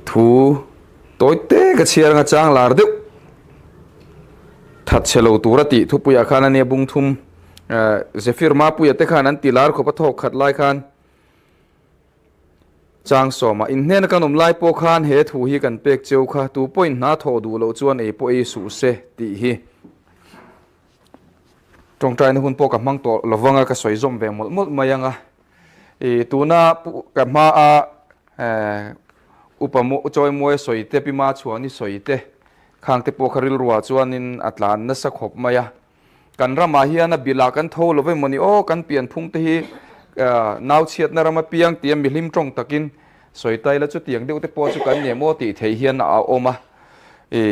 thu tối tế cái chia nga chang lar deuh that chelo tura ti thu puya khan ania bung thum zefir ma puya te khan an tilar ko pathok khat lai khan chang soma in hnen kanom lai po khan he thu hi kan pek cheu kha tu point na tho du lo chuan e po e su se ti hi trong trai na hun po ka mang to lawanga ka soi zom ve mol mol mayanga e tuna ka ma a upamo choi moe soi te pi ma chuani soi te khang te po kharil ruwa chuan in atlan na sa khop maya kan rama hian a bila kan tho lo ve moni o kan pian phung te hi naw chiat na rama piang tiam milim tong takin soi tai la chu tiang deu te po chu kan nemo ti thei hian a oma e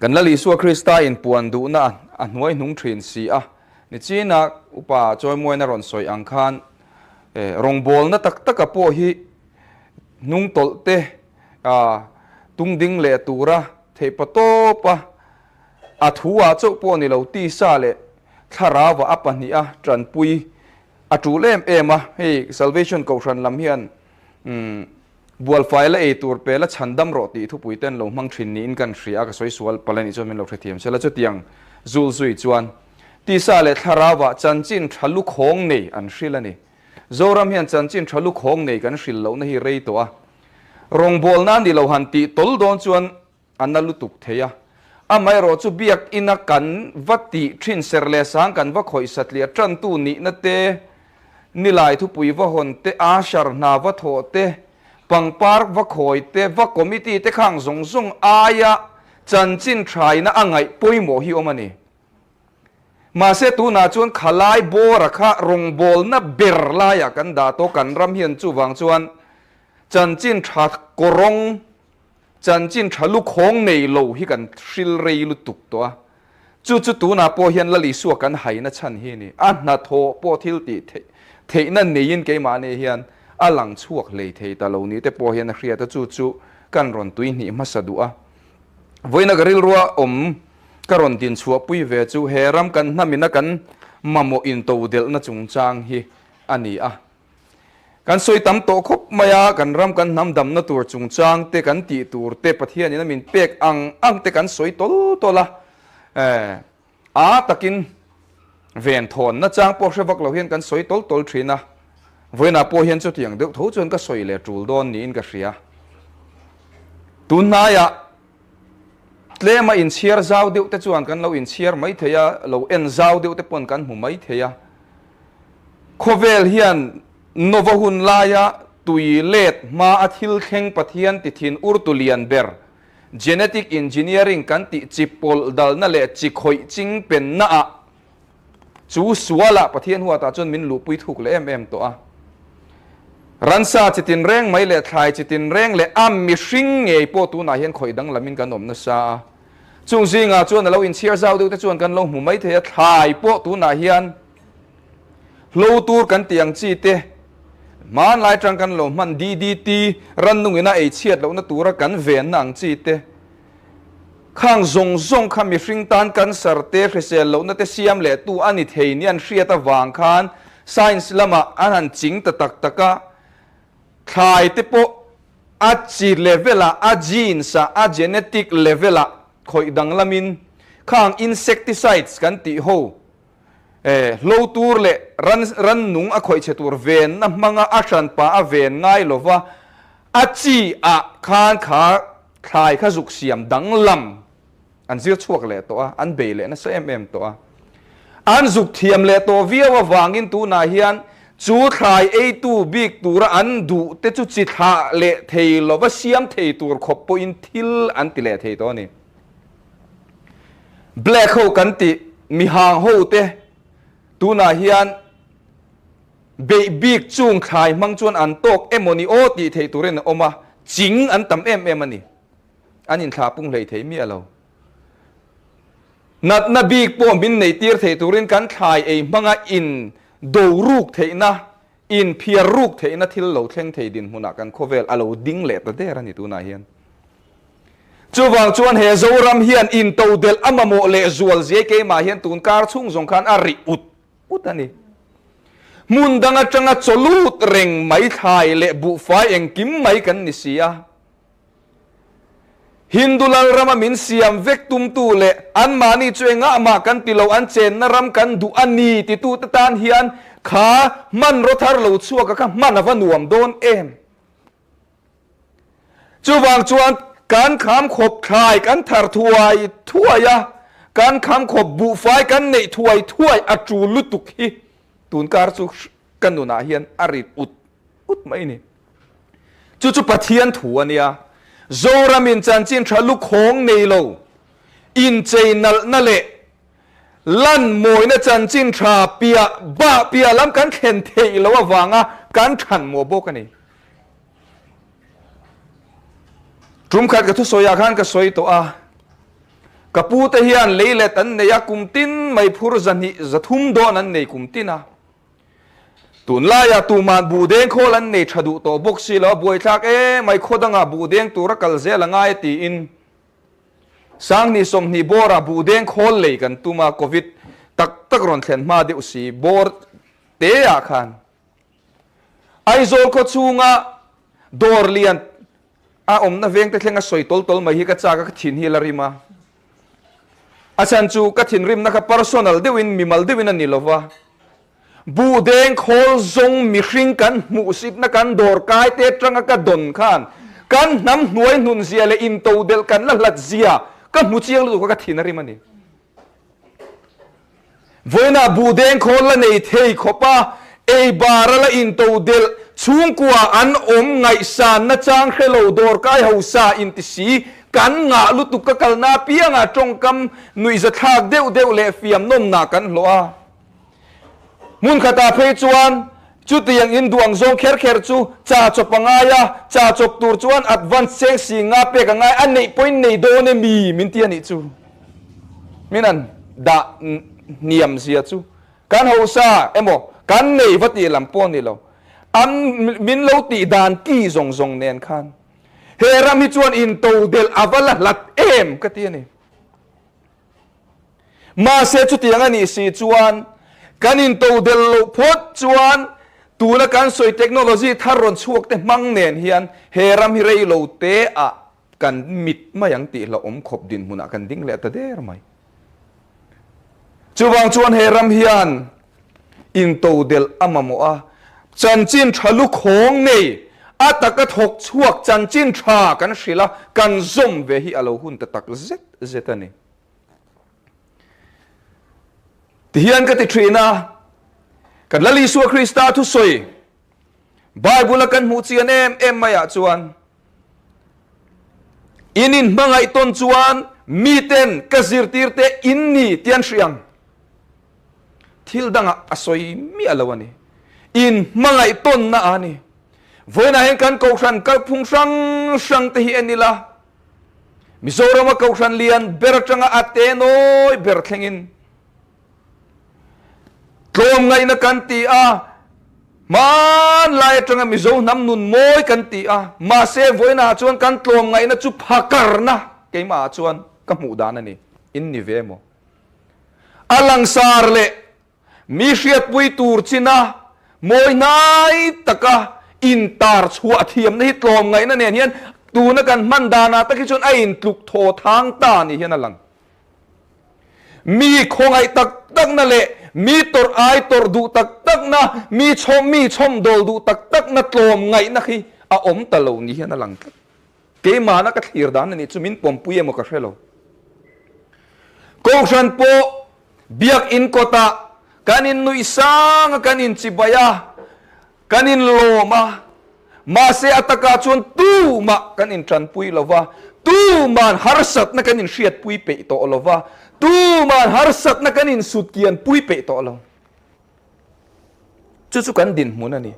kan la li su krista in puan du na an hnuai hnung thin si a ni china upa choi moe na ron soi ang khan rong bol na tak tak a po hi nung tol te tung ding le tura thei pato pa athua chau po ni lo ti sa le thara wa apani a tran pui atulem ema hei salvation ko ran lam hian bual file e tur pe la chandam ro ti thu pui ten lo mang thin ni in kan hria ka soi sual palani chomin lo thethiam sela chu tiang zul zui chuan ti sa le thara wa chanchin thalu khong nei an hrilani zoram hian chanchin thalu khong nei kan hril lo na hi rei to a rong bol nan di lo han ti tol don chuan analu tuk theya amai ro chu biak ina kan vati thin serle sang kan va khoi satlia tran tu ni na te nilai thu pui va hon te ashar na va tho te pangpar va khoi te va committee te khang zong zong aya chanchin thrai na angai poimo hi omani ma se tu na chuan khalai bo rakha rong bol na ber la ya kan da to kan ram hian chu wang chuan chanchin tha korong chanchin thalu khong nei lo hi kan hril rei lu tuk to a chu chu tu na po hian la li su kan hai na chan hi ni a na tho po thil ti thei na nein ke ma ne hian alang chuak lei thei ta lo ni te po hian hria ta chu chu kan ron tui ni ma sadu a voina garil ruwa karon tin chua pui ve chu heram kan namina kan mamo in to del na chung chang hi ani a kan soi tam to khop maya kan ram kan nam dam na tur chung chang te kan ti tur te pathian in min pek ang te kan soi tol tola a takin ven thon na chang po shewak lo hian kan soi tol tol thina voina po hian chu tiang deuh tho chuan ka soi le tul don ni in ka hria tunaya tlema in chiar zau deuh te chuan kan lo in chiar mai theya lo en zau deuh te pon kan hu mai theya khovel hian novahun laya tui let ma athil kheng pathian ti thin urtulian ber genetic engineering kan ti chipol dal na le chi khoi ching pen na a chu suala pathian huwa ta chon min lu pui thuk le em to a ransa chitin reng mai le thlai chitin reng le am mi hring nge po tu na hian khoi dang lamin kan om na sa chung zinga chuan lo in chiar zau deuh te chuan kan lo mu mai theya thlai po tu na hian lo tur kan tiang chi te man lai tang kan lo man DDT ran nung ina ei chiat lo na tura kan ven nang chi te khang zong zong kham mi hring tan kan sarte hresel lo na te siam le tu ani thei nian hriata wang khan science lama anan ching ta tak taka khai te po a chi levela a genes a genetic levela khoi dang lamin khang insecticides kan ti ho lo tur le ran nung a khoi che tur ven na manga a tran pa a ven ngai lova a chi a khan kha khai kha zuk siam dang lam an zir chuak le to a an be le na sa to a an zuk thiam le to via wa wangin tu na hian chu khai e tu big tur an du te chu chi tha le thei lo wa siam thei tur khop po in thil an ti le thei to ni black hole kan ti mi hang ho te tu na hian be big chung khai mang chuan an tok emoni o ti thei turin oma ching an tam ani anin thla pung lei thei mi alo nat na big po min nei tir thei turin kan khai e manga in do ruk thei na in phiar ruk thei na thil lo thleng thei din huna kan khovel alo ding le ta der ani tu na hian chuwang chuan he zoram hian in to del amamo le zual je ke ma hian tun kar chung zong khan a ri ut ani mun danga changa cholut reng mai thai le bu fai eng kim mai kan ni sia Hindulal rama min siam vek tum tu le an mani chuenga ama kan tilo an chen na ram kan du ani ti tu tan hian kha man ro thar lo chuak ka man avanuam don em chuwang chuan kan kham khop khai kan thar thuaya kan kham khop bu fai kan nei thuai atu lutuk hi tun kar chu kanuna hian arit ut mai ni chu pathian thu ania zoramin chanchin thalu khong nei lo in cheinal na le lan moi na chanchin tha pia lam kan khen thei lo awanga kan than mo bok ani trum khat ka thu soya khan ka soi to a kapu te hian leile tan ne ya kumtin mai phur zani zathum do nan nei kumtina tun la ya tu man bu deng khol an nei thadu to bok si lo boi thak e mai khodanga bu deng tur kal zel ngai ti in sang ni som ni bora bu deng khol le kan tuma covid tak ron thlen ma de usi bor te ya khan ai zol ko chunga dor lian a om na veng te thlenga soi tol mai hi ka cha ka thin hi larima achan chu ka thin rim na ka personal dewin mimal dewin ani lova bu deng khol zong mi hring kan mu sip na kan dor kai te tranga ka don khan kan nam hnuai nun zia le in to del kan la lat zia ka mu chiang lu ka thin rim ani voina bu deng khol la nei thei khopa ei barala in to del chung kwa an om ngai san na chang khelo dor kai ho sa in ti si kan nga lu tu ka kalna pianga tongkam nui za thak deu le fiam nom na kan loa mun khata phei chuan chu tiang in duang zong kher chu cha chopangaya cha chop tur chuan advance cheng si nga pe ka ngai an nei point nei do ne mi min ti ani chu minan da niam sia chu kan ho sa emo kan nei vati lampon ni lo an min lo ti dan ki zong nen khan heram hi chuan in to del avala lat em ka ti ani ma se chu tiang ani si chuan kan in to del lo phot chuan tuna kan soi technology tharon chuak te mang nen hian heram hi rei lo te a kan mit mayang ti la om khop din huna kan ding le ta der mai chuwang chuan heram hian in to del amamo a chanchin thalu khong nei ataka thok chuak chanchin tha kan hrila kan zom ve hi alo hun ta tak zet ani tihian ka ti thrina kan lali su Krista thu soi Bible kan mu chian em maya chuan inin mangai ton chuan miten ka zirtir te inni tian hriang thil danga asoi mi alawani in mangai ton na ani voina hen kan ko hran kal phung sang te hi anila Mizoram ko hran lian ber tanga ate noi ber thlengin tlom ngai na kan ti a man lai tanga mizo nam nun moi kan ti a ma se voina chuan kan tlom ngai na chu phakar na ke ma chuan ka mu dan ani in ni ve mo alang sar le mi hriat pui tur china moi nai taka in tar chua thiam na hi tlom ngai na nen hian tu na kan man dana ta ki chuan a in tluk tho thang ta ni hian alang mi khongai tak na le mi tor ai tor du tak na mi chom dol du tak na tlom ngai na khi a om talo ni hian alang ke ma na ka thir dan ni chumin pompuye mo ka hrelo ko hran po biak in kota kanin nui sang kanin chibaya kanin loma ma se ataka chon tu ma kanin tran pui lova tu man harsat na kanin hriat pui pe to lova tu man harsat na kanin sut kian pui pe to lo chu kan din mun ani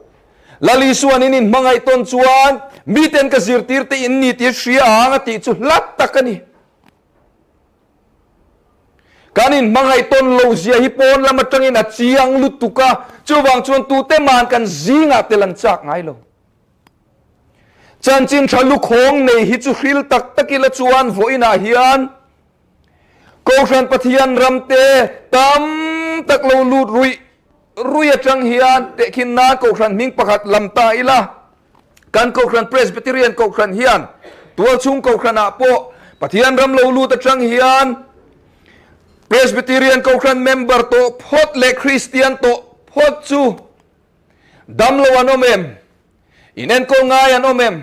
lali suan inin mangai ton chuan miten ka zirtir te in ni ti hria anga ti chu lat takani kanin mangai ton lo zia hi pon lama tangin a chiang lutuka chuwang chuan tu te man kan zinga te lan chak ngai lo chanchin thalu khong nei hi chu hril takila chuan voina hian ko hran pathian ramte tam tak lo lut ruya chang hian te khin na ko khan ming pakhat lamta ila kan ko khan Presbyterian ko khan hian tual chung ko khan a po pathian ram lo lu ta chang hian Presbyterian ko khan member to phot le Christian to phot chu dam lo an omem inen ko ngai an omem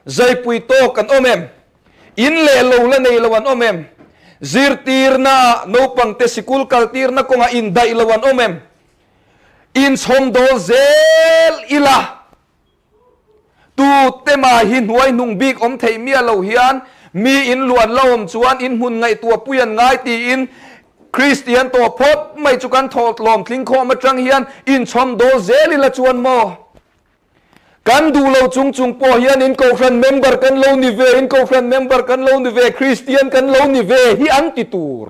zai pui to kan omem in le lo la nei lo an omem zir tir na no pang te sikul kal tir na ko nga in dai lo an omem in som do zel ila tu tema hin huai nung big om thei mia lo hian mi in luan lom chuan in hun ngai tua puyan ngai ti in Christian to phot mai chu kan thot lom tling kho ma tang hian in som do zel ila chuan mo kan du lo chung chung po hian in ko friend member kan lo ni ve in ko friend member kan lo ni ve Christian kan lo ni ve hi anti tur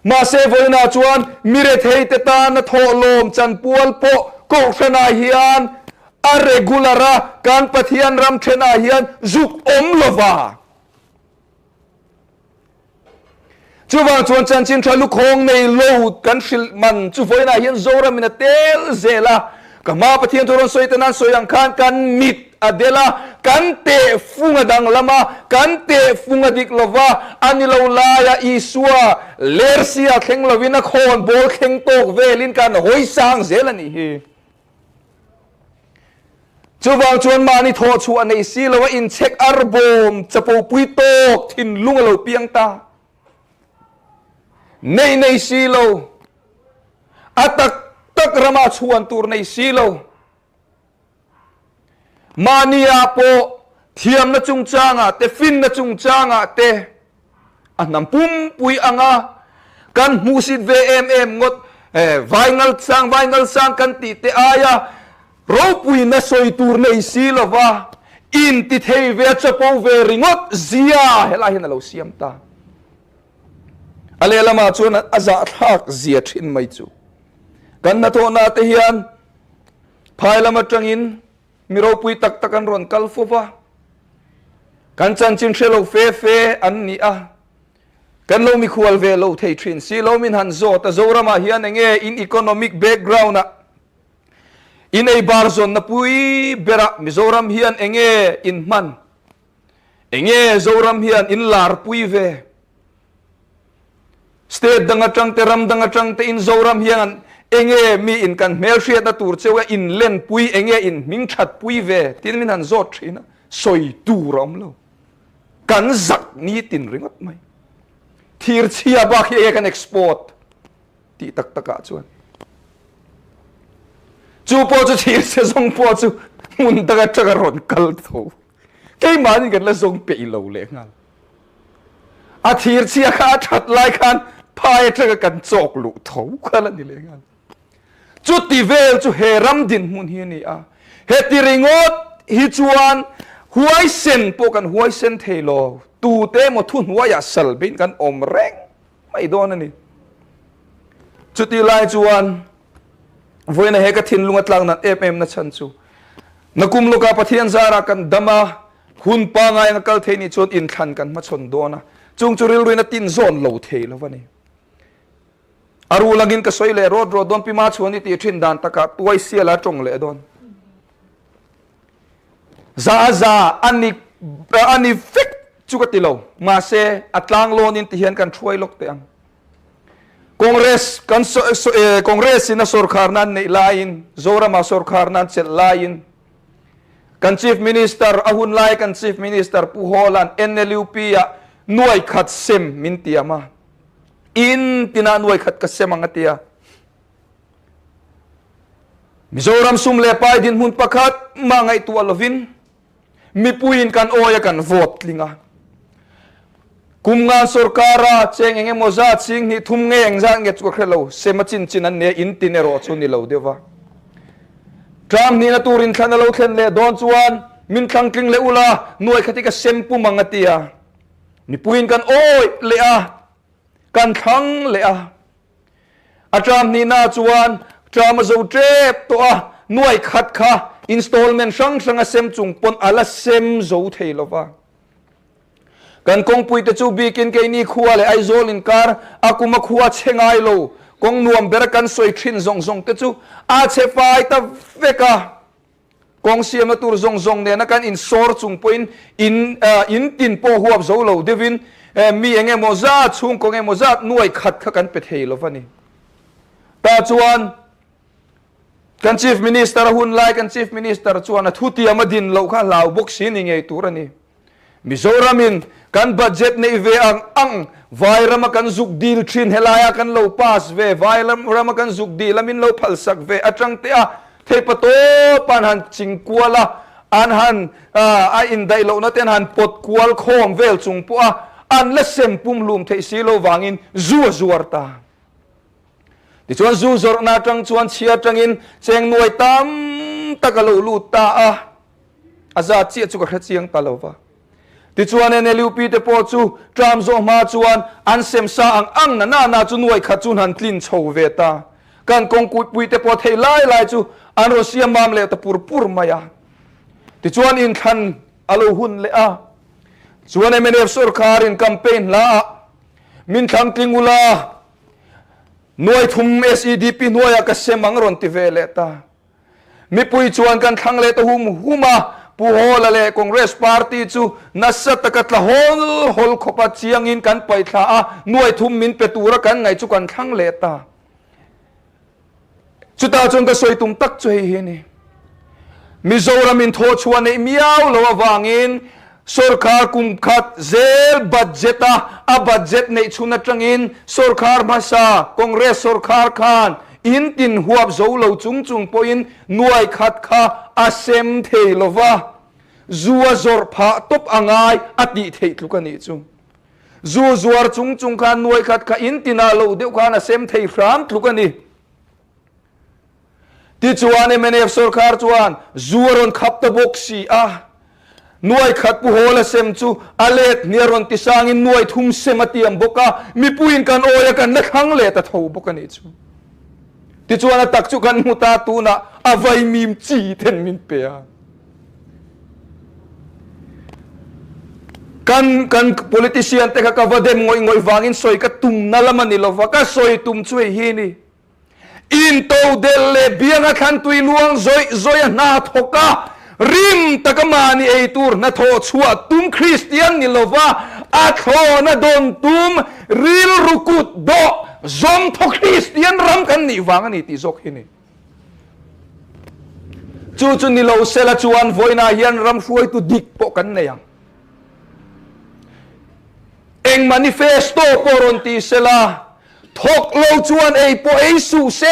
ma se voina chuan mire thei te ta na tho lom chan pual po ko frena hian a regulara kan pathian ram thena hian zuk om lova chuwang chuan chan chin thalu khong nei lo kan hril man chu voina hian zora mina tel zela kama pathian thoron soitanan soyang khan kan mit adela kan te funga dang lama kan te funga dik lova anilo laya isua lersia kheng lovina khon bol kheng tok velin kan hoi sang zelani hi chuwang chuan mani tho chu anei si lo in check arbom chapo pui tok thin lungalo piang ta nei si lo atak tak rama chuan tur nei si lo mania po thiam na chung changa te fin na chung changa te anam pum pui anga kan musit vmm ngot vaingal sang kan ti te aya ro pui na soi tur nei si lo wa in ti thei ve chapo ve ringot zia hela hin lo siam ta ale lama chuan aza thak zia thin mai chu kan na tho na te hian phai lama tangin miro pui tak takan ron kalfova kan chan chin thelo fe an ni a kan lo mi khual ve lo thei thin si lo min han zo ta zorama hian enge in economic background na in ei bar zon na pui bera mizoram hian enge in man enge zoram hian in lar pui ve state danga tang te ram danga tang te in zoram hian enge mi in kan mel hriat na tur chewa in len pui enge in ming that pui ve tin min han zot thina soi turam lo kan zak ni tin ringot mai thir chia ba khi kan export ti tak taka chuan chu po chu thir se zong po chu mun taka taka ron kal tho ke mani kan la zong pe lo le ngal a thir chia kha that lai khan phai taka kan chok lu tho khala ni le ngal chu ti vel chu heram din mun hi ni a he ti ringot hi chuan huai sen po kan huai sen thelo tu te mo thun huai a sal bin kan om reng mai don ani chu ti lai chuan voina he ka thin lunga tlang na mm na chan chu nakum loka pathian zara kan dama hun pa nga yang kal theini chon in than kan ma chon dona chung churil ruina tin zon lo thelo wani aru lagin ka soile road don pi ma chuani ti thin dan taka tuai siala tong le don za ani fik chukatilo ma se atlang lon in ti hian kan thuai lok te ang congress in sarkar nan nei lain zora ma sarkar nan chet lain kan chief minister ahun lai kan chief minister puholan NLUP ya nuai khat sem min tiama in tina nuai khat ka sem angatia Mizoram sumle pai din hun pakhat mangai tu alovin mi puin kan oya kan vote linga kumnga sarkara cheng enge moza ching ni thum nge engjang nge chu khelo semachin chin an ne in tinero chu ni lo dewa tram ni na turin thana lo thlen le don chuan min thlang tling le ula nuai khati ka sempu mangatia ni puin kan oi le a kan thang le a atram ni na chuan trama zo trep to a nuai khat kha installment sang a sem chung pon ala sem zo theilova kan kong pui te chu bikin ke ni khuwa le ai zol in kar akuma khuwa chengai lo กงนวมเบรกันสวยทิ้นซงเตจูอาเชฟายตาเวกากองเสียมาตูร์ซงเนี่ยนักการอินสอร์จุงปอินตินโปหัวโซโลเดวินมีเองโมซาชุงกงเอโมซาหน่วยขัดกันเป็ดเฮลฟันนี่ตาจวนกัน Chief Minister หุ่นไล่กัน Chief Minister จวนทุติยมาดินเราข้าลาวบุกสินิงไอตัวนี่มิโซรามินกันบัดเจ็ตในเวอังไวรัมกันซุกดีลชินเฮลายกันเราพาสเวไวรัมกันซุกดีลมินเราพัลสักเวอัจังเตียเทปโตปันหันจิงกัวละอันหันอินไดโลนัดอันหันปดกัวลโคมเวลจุงปัวอันเลเซมปุ่มลุมเทสิโลวางินจัวตาที่ชวนจัวนาจังชวนเชียจังอินเชียงหน่วยตามตะกะลูลูตาอาซาเจียจุกระเชียงตาลวะที่ชวนเนลิวปีเตปอจูตรามโซมาชวนอันเซมซาอังนาจุนวยขัดจุนหันคลินโชเวตาการกงกุยปุยเตปอเทไลจูอันรัสเซียมามเลตปูร์มายาที่ชวนอินทันอโลหุนเลชวนเมเนฟสุรคารินแคมเปญละมินทังติงอุลาหน่วยทุม SEDP หน่วยกัสเซมังรอนติเวเลตามีปุยชวนกันทังเลตหุมาปูโฮลเลคองเรสปาร์ตี้จูนัสตะกัตละฮอลขปัดเชียงอินกันไปท่าหน่วยทุมมินเปตูระกันไงจุกันทังเลตาจุดตาจงกระสวยตุมตักช่วยเฮนี่มิโซรามินโทชวนในมีเอาลวางอินสุรคาร์กุมขัดเซลบัดเจตาบัดเจตในชุนจังอินสุรคาร์มาซาคองเรสสุรคาร์คานอินตินหัวโซโลจุงปอินหน่วยขัดข้าอาเซมเทลวะจัวจอร์พาตบอ่างไงอดีเทลุกันนี่จุงจัวร์จุงข้าหน่วยขัดข้าอินตินาโลเดียวข้าอาเซมเทฟรามลุกันนี่ที่จวนเมเนฟสุรคาร์จวนจัวรอนขับตะบกสีหน่วยขัดผู้โหละเซมจูอเลตเนียรอนติสางินหน่วยทุ่มเซมาเตียมบกมีปุยนกันโอยกันนักขังเลตะทูบกันนี่จูที่จวนตักจุกันมุตาตูนะอวัยมีมจีเทนมินเปียกัน politician แต่ก็ว่าเดมงอยวางินสอยก็ตุ่มนั่นละมันนี่ลวะก็สอยตุ่มช่วยฮีนี่อินโตเดลเลเบียงขันตุยลวงซอยนาทกะริมตะกมานี่ไอตูร์นาโทชัวตุมคริสเตียนนี่ลวะอาโทนาโดนตุมริลรุกุดโดซอมทคริสเตียนรำกันนี่วางนี่ติซอกฮีนี่จู่นี่เราเซลจวนโวยนาเฮียนรำช่วยตุดิกปกันเนี่ยยังเองมานิเฟสโตโปรนติเซลาทกโลจวนไอโปเอซูเซ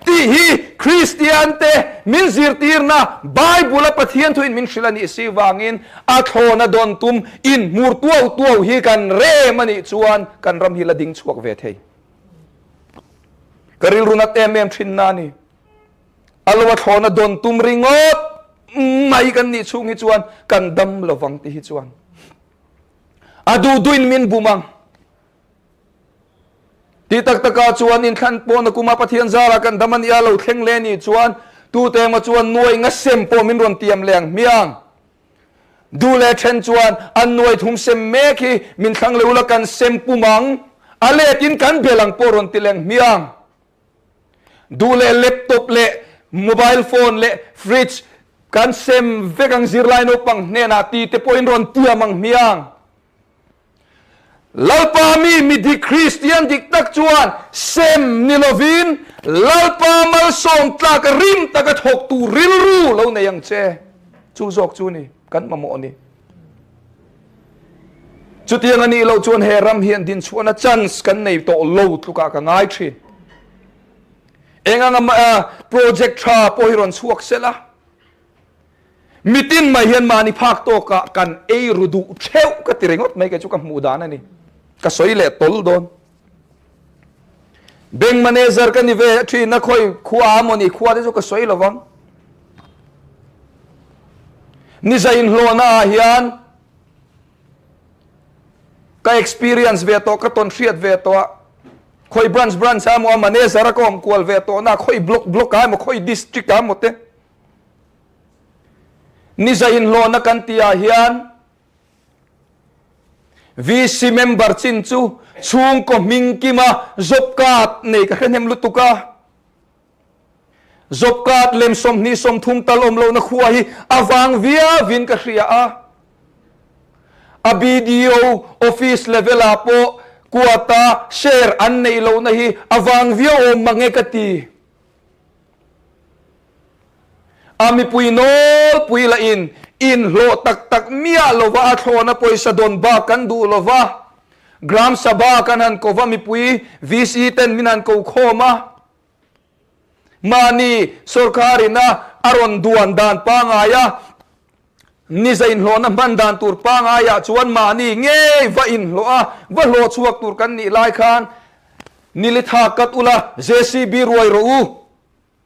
ตีฮีคริสเตียนเตมินซิร์ตีร์นาไบเบิลปะเทียนทุอินมินชิลานิสีวางินอาโทนาดอนตุมอินมูร์ตัวฮีกันเรมันอิจวนกันรำฮิลดิงชวกเวทเฮกริลรุนัตเอเมมชินนานีอัลวะโทนาดอนตุมริงอดไม่กันนิชุงฮิจวนกันดำละวังติฮิจวนอดูดุนมินบุมังที่ตักตะกาจวนอินขันปอนกุมาปะเทียนซาระกันดำมันยาเราเข่งเลนี่จวนตูเตมาจวนหน่วยงัดเซมปอมินรอนเตียมแรงเมียงดูแลเชนจวนอันหน่วยทุ่งเซมเมคีมินขังเลวละกันเซมปุมังอเลตินกันเบลังปอรอนติแรงเมียงดูแลแล็ปท็อปเละโมบายโฟนเละฟริจกันเซมเวกังซิร์ไลน์โอปังเนนาตีเตปออินรอนเตียมังเมียงลาปามีดิคริสเตียนดิกตักจวนเซมนิโลวินลาปามัลส่งตากริมตากทกตูริลรูเราในยังเจจูจอกจูนี่กันมาโมนี่จุดยังอันนี้เราจวนเฮรัมเฮียนดินชวนจันส์กันในโตโลทุกากันง่ายทีเองงาโปรเจกต์ชาโปฮิรอนสวกเสละมิตินมาเฮียนมานิพักโตกะกันเอรุดูเชวก็ติเรงดไม่แกจุกมูดานะนี่ก็สวยเละตลโดนเบงมาเนเซอร์กันนี่เวทีนักคอยขวามอนี่ขวาที่จุกสวยละวังนิสัยอินโลนาเฮียนก็ experience เวโตก็ต้นเชียดเวโตคอย branch สามว่ามาเนเซอร์ก็มกวลเวโตนะคอยบล็อกกันมาคอย district กันหมดเตนิสัยอินโลนักกันตีอาเฮียน VC member chin chu chung ko ming kima job card nei ka khenem lutuka job card lem som ni som thum tal om lo na khuwa hi awang via vin ka hria a BDO office level a po kuata share an nei lo na hi awang via om mange ka ti ami puinol puila in lo tak mia lova athona poisa don ba kan du lova gram sabha kanan ko va mi pui VC ten minan ko khoma mani sarkari na aron duan dan pangaya ni zain lo na mandan tur pangaya chuan mani nge va in lo a va lo chuak tur kan ni lai khan nilitha kat ula JCB ruai ro u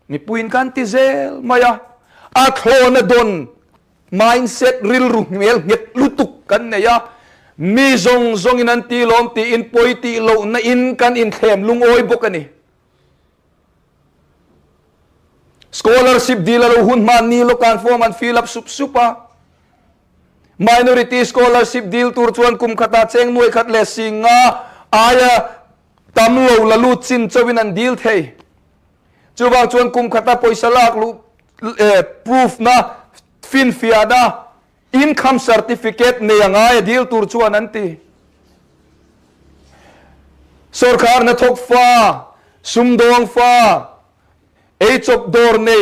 mi puin kan ti zel maya athona don mindset ril ru mel nget lutuk kan ne ya mi zong in an ti lom ti in poi ti lo na in kan in them lungoi bokani scholarship dilalo hun man ni lo kan form an fill up supa minority scholarship deal tur chuan kum khata cheng nuai khat le singa aya tam lo la lu chin chawin an deal thei chuwang chuan kum khata poisa lak lu proof na fin fiada income certificate ne anga deal tur chuan anti sarkar na thok fa sumdong fa chop dor ne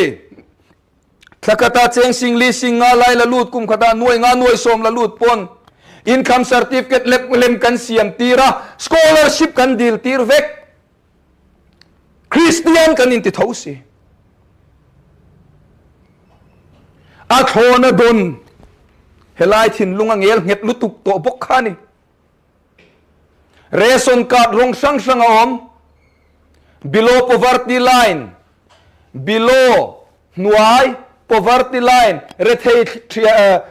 thakata cheng singli singa lai la lut kum khata nuai nga nuai som la lut pon income certificate lem kan siam tira scholarship kan deal tir vek Christian kan inti thosi athona don helai thin lunga ngel nget lutuk to bok khani ration card rong sang om below poverty line below nuai poverty line rethei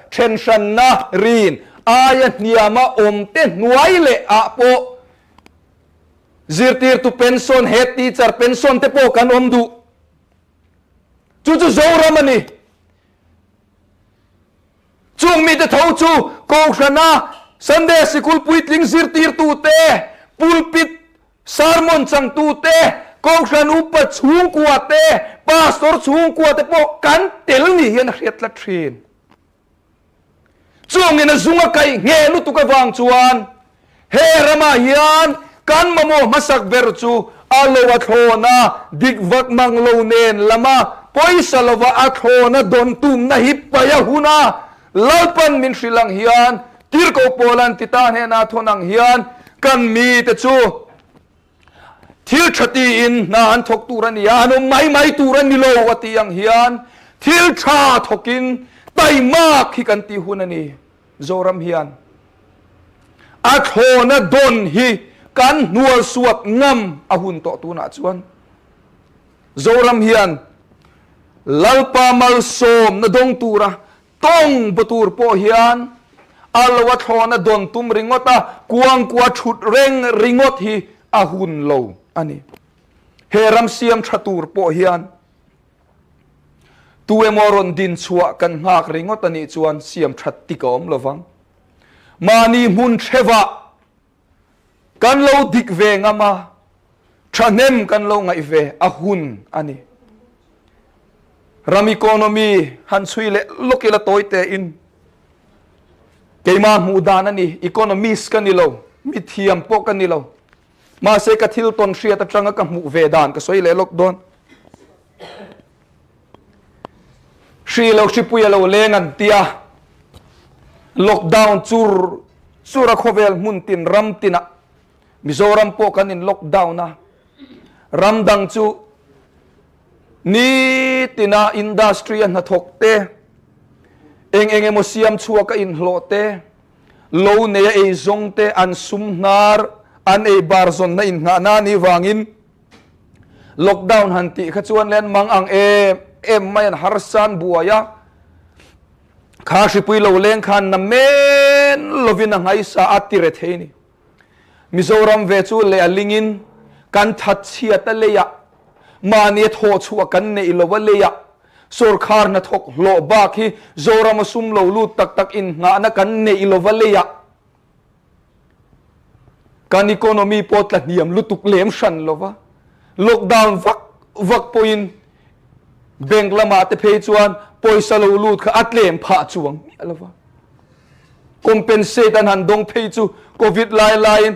tension na rin aya niama omte nuai le a po zirtir tu pension head teacher pension te po kan omdu chu zoramani chung mi te thau chu ko khana Sunday school puitling zirtir tu te pulpit sermon chang tu te ko khan upa chung kwa te pastor chung kwa te po kan tel ni hian hriat la thin chung in zunga kai nge lu tu ka wang chuan he rama hian kan mamo masak ber chu alo wa thona dik vak mang lo nen lama poisa lova a thona don tum na hi paya huna lalpan min shrilang hian tirko polan titan he na thonang hian kan mi te chu thil thati in na an thok turan ya no mai turan ni lo wati yang hian thil tha thokin tai ma khi kan ti hunani zoram hian a thona don hi kan nual suak ngam ahun to tu na chuan zoram hian lalpa mal som na dong tura tong butur po hian alwa thona don tum ringota kuang kwa thut reng ringot hi ahun lo ani heram siam thatur po hian tuwe moron din chua kan ngak ringot ani chuan siam that tikom lovang mani mun theva kan lo dik ve ngama thanem kan lo ngai ve ahun ani ram economy han suile lokila toite in keima mudan ani economist kan ni lo mithiam po kan ni lo ma se ka thil ton hria ta tanga ka mu ve dan ka soile lockdown hri lo hripuya lo lengan tia lockdown chura khovel muntin ramtina Mizoram po kanin lockdown na ramdang chu ni tina industry na thokte eng mo siam chua ka in hlote lo ne e zongte an sumnar an e barzon na in nga na ni wangin lockdown hanti khachuan len mang ang em mayan harsan buaya khashi pui lo leng khan na men lovina ngai sa atire theini Mizoram ve chu le alingin kan that chia ta leya mani tho chua kan ne ilova leya sarkar na thok lo ba khi zoram sum lo lu tak in nga na kan ne ilova leya kan economy pot la niam lutuk lem shan lova lockdown vak poin bank lama te phei chuan poisa lo lut kha atlem pha chuang alova compensate an han dong phei chu covid line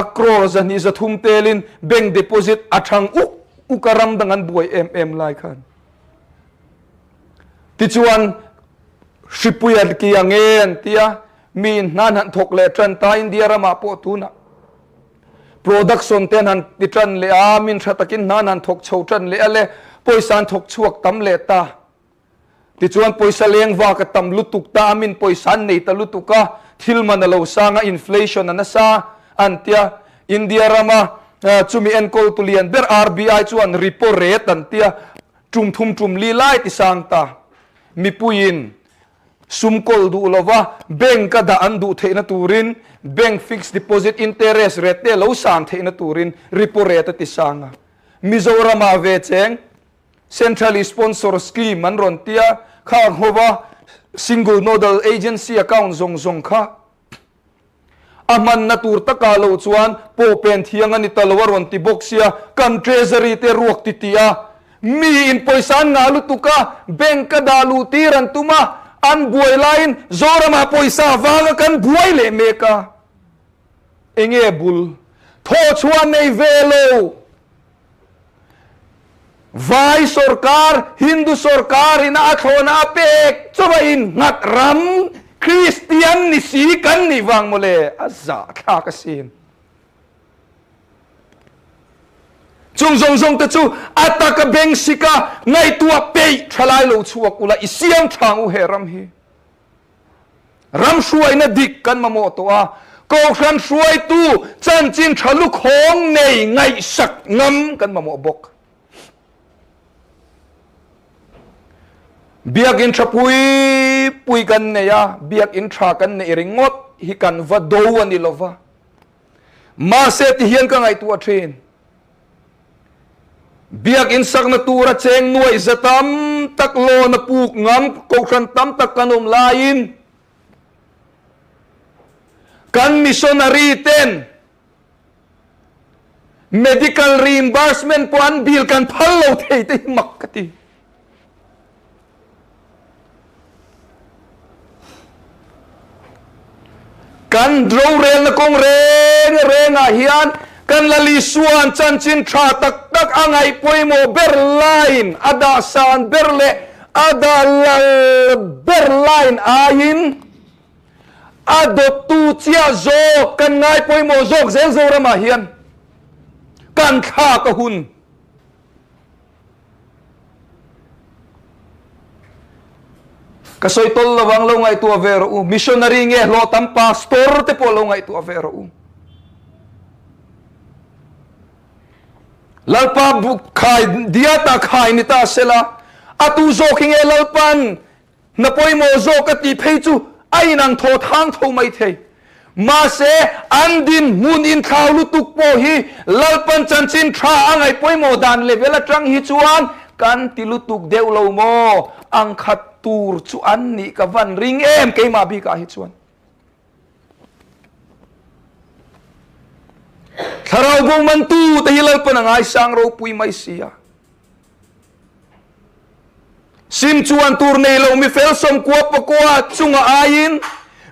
across an is a thum telin bank deposit athang ukaram dangan buai lai khan ti chuan shipuyat ki angen tia min nan han thok le tran ta india rama po tuna production ten han ti tran le a min thatakin nan han thok chho tran le ale poisan thok chuak tam le ta ti chuan poisa leng wa ka tam lutuk ta min poisan nei ta lutuka thilman lo sanga inflation ana sa antia india rama chumi enkol tulian ber rbi chuan repo rate antia tum li lai ti sang ta mi puin sumkol du lova bank ka da andu theina turin bank fixed deposit interest rate lo san theina turin repo rate ti sanga mizoram ave cheng centrally sponsor scheme man ron tia kha hova single nodal agency account zong kha aman natur taka lo chuan po pen thiang ani talwar ron ti boxia kan treasury te ruak ti tia mi in poisan nga lu tuka bank ka dalu tiran tuma an buai lain zorama poisa wanga kan buai le meka enge bul tho chuan nei velo vai sarkar hindu sarkar ina athona pek chubain ngat ram christian ni si kan ni wang mole azza kha kasin chung zong ta chu ataka beng sika ngai tua pe thalai lo chuak ula isiam thangu he ram hi ram shuai na dik kan mamo to a ko khan shuai tu chan chin thalu khong nei ngai sak ngam kan mamo bok biak in pui kan ne ya biak in tha kan ne ringot hi kan va do ani lova ma se ti hian ka ngai tu a thin biak in sak na tura cheng nuai zatam tak lo na puk ngam ko khan tam tak kanum lain kan missionary ten medical reimbursement po an bill kan phalo thei te makkati kan dro rel na kong reng a hian kan lali suan chan chin tha tak angai poimo berline ada san berle ada berline ain ado tu chia zo kan ngai poimo zok zel zo rama hian kan kha ka hun kasoi tol lawang lo ngai tu avero missionary nge lo tam pastor te po lo ngai tu avero lalpa khai diata khai ni ta sela atu zo king e lalpan na poi mo zo ka ti phei chu ai nang tho thang tho mai thei ma se andin mun in thau lu tuk po hi lalpan chan chin tha angai poi mo dan level atang hi chuan kan ti lu tuk deu lo mo ang khat tur chu an ni ka van ring em ke ma bi ka hi chuan tharau go man tu te hilal panangai sang ro pui mai sia sim chuan tur nei lo mi fel som kwa pakwa chunga ain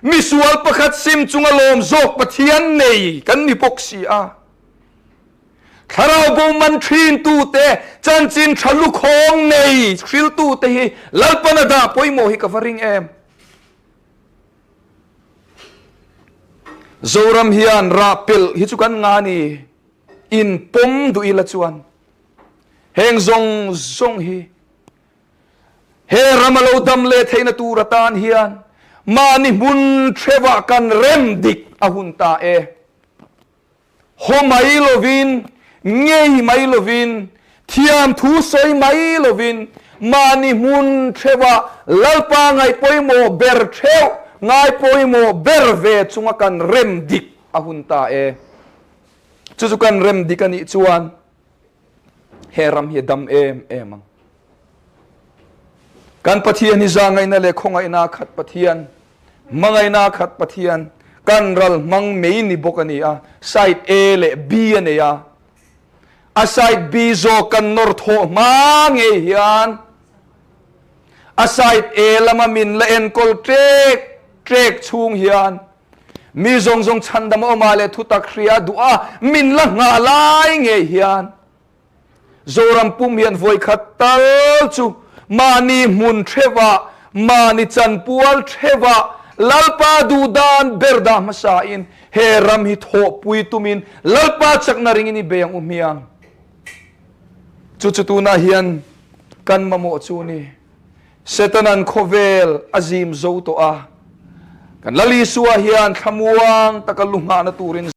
mi sual pakhat sim chunga lom zok pathian nei kan ni boxi a tharau go man thin tu te chan chin thalu khong nei thil tu te hi lalpana da poimo hi ka varing em zoram hian rapil hi chu kan nga ni in pom du ila chuan heng zong hi he ramalo dam le theina tu ratan hian mani mun threwa kan rem dik ahun ta e ho mai lovin ngei mai lovin thiam thu soi mai lovin mani mun threwa lalpa ngai poimo ber theu ngai poimo ber ve chunga kan rem dik ahun ta e chu kan rem dik ani chuan heram hi dam em kan pathian ni zangai na le khongai na khat pathian mangai na khat pathian kan ral mang mei ni bokania side A le B ania a side B zo kan nor tho mang e hian a side A lama min la en kol trek chung hian mi zong zong chandam o male thuta khria dua min la nga lai nge hian zoram pum hian voi khatal chu mani mun threwa mani chan pual threwa lalpa dudan berda masain he ram hi tho pui tumin lalpa chakna ringini beyang umiang chu na hian kan mamo chu ni setanan khovel azim zo to a kan lali suwa hian thamuang takalunga na turin